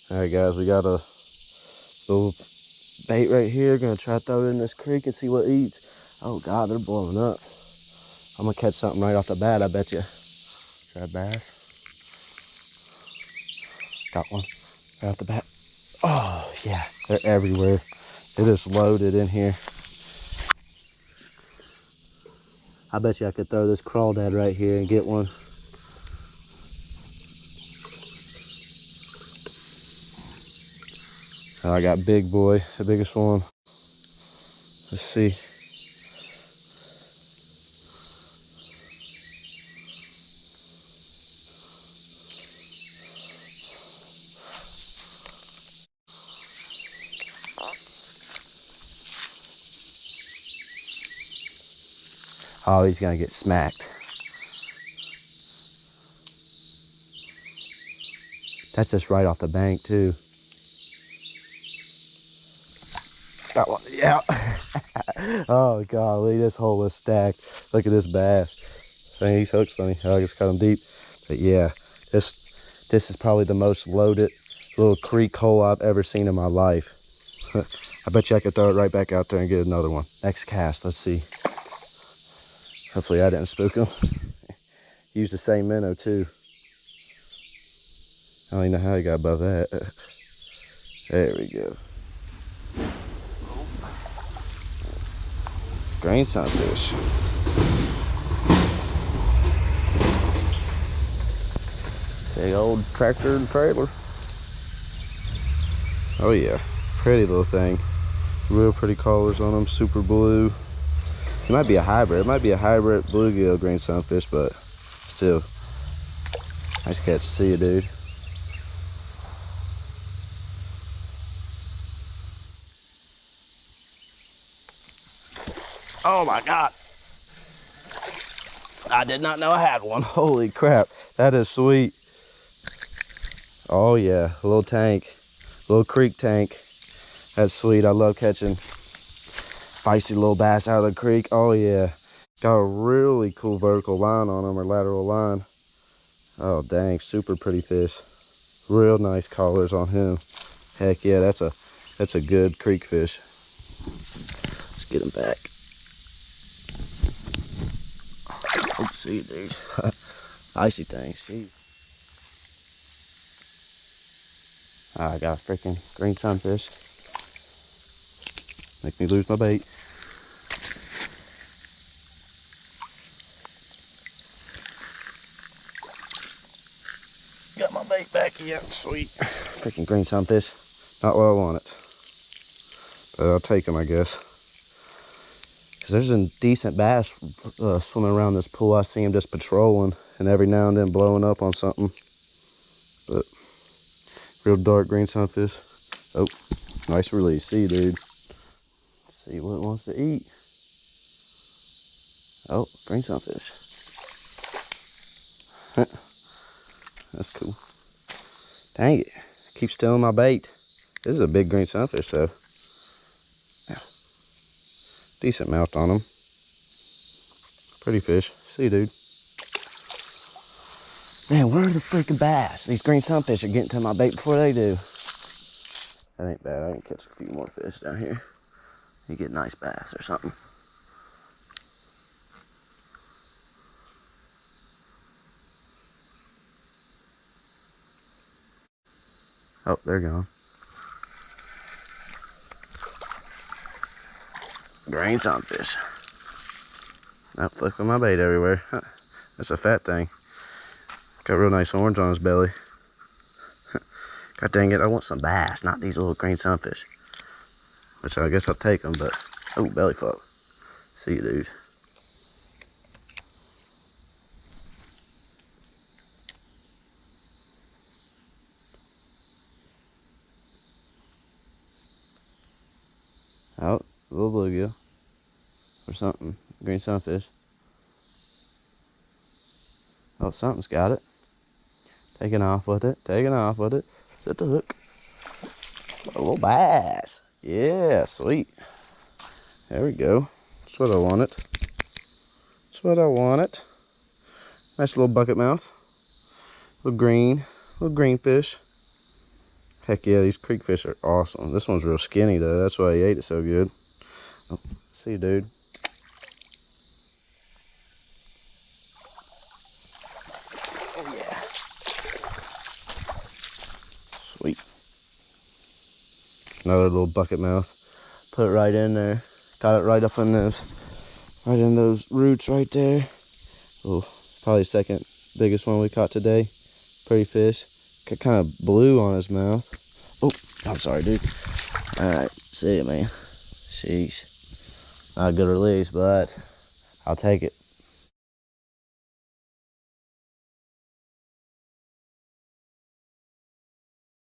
All right, guys, we got a little bait right here. Gonna try to throw it in this creek and see what eats. Oh God, they're blowing up. I'm gonna catch something right off the bat, I bet you. Try bass. Got one right off the bat. Oh yeah, they're everywhere. It is loaded in here. I bet you I could throw this crawdad right here and get one. Oh, I got big boy, the biggest one. Let's see. Oh, he's gonna get smacked. That's just right off the bank too. Got one, yeah. Oh golly, this hole is stacked. Look at this bass. Dang, he's hooked funny. I just cut him deep. But yeah, this is probably the most loaded little creek hole I've ever seen in my life. I bet you I could throw it right back out there and get another one. Next cast, let's see. Hopefully I didn't spook him. Use the same minnow too. I don't even know how he got above that. There we go. Grain sunfish. Big old tractor and trailer. Oh yeah, pretty little thing. Real pretty colors on them, super blue. It might be a hybrid. It might be a hybrid bluegill green sunfish, but still. Nice catch. See you, dude. Oh my God. I did not know I had one. Holy crap. That is sweet. Oh yeah, a little tank. Little creek tank. That's sweet. I love catching feisty little bass out of the creek. Oh yeah. Got a really cool vertical line on him, or lateral line. Oh dang, super pretty fish. Real nice colors on him. Heck yeah, that's a good creek fish. Let's get him back. Oops, see, dude. Icy thing, see. I got a freaking green sunfish. Make me lose my bait. Got my bait back, yeah, sweet. Freaking green sunfish. Not what I wanted. But I'll take them, I guess. Because there's a decent bass swimming around this pool. I see him just patrolling and every now and then blowing up on something. But real dark green sunfish. Oh, nice release. See you, dude. Let's see what it wants to eat. Oh, green sunfish. That's cool. Dang it. Keep stealing my bait. This is a big green sunfish, though. Decent mouth on him. Pretty fish. See you, dude. Man, where are the freaking bass? These green sunfish are getting to my bait before they do. That ain't bad. I can catch a few more fish down here. You get nice bass or something. Oh, they're gone. Green sunfish. Not flipping my bait everywhere. That's a fat thing. Got real nice orange on his belly. God dang it, I want some bass, not these little green sunfish. Which I guess I'll take them, but... Oh, belly fuck. See you, dude. Oh, a little bluegill. Or something. Green sunfish. Oh, something's got it. Taking off with it. Taking off with it. Set the hook. A little bass. Yeah, sweet. There we go. That's what I wanted. That's what I wanted. Nice little bucket mouth. Little green fish. Heck yeah, these creek fish are awesome. This one's real skinny though. That's why he ate it so good. Oh, see you, dude. Oh yeah. Sweet. Another little bucket mouth. Put it right in there. Got it right up in those roots right there. Oh, probably second biggest one we caught today. Pretty fish. Got kind of blue on his mouth. Oh, I'm sorry, dude. All right, see you, man. Sheesh. Not a good release, but I'll take it.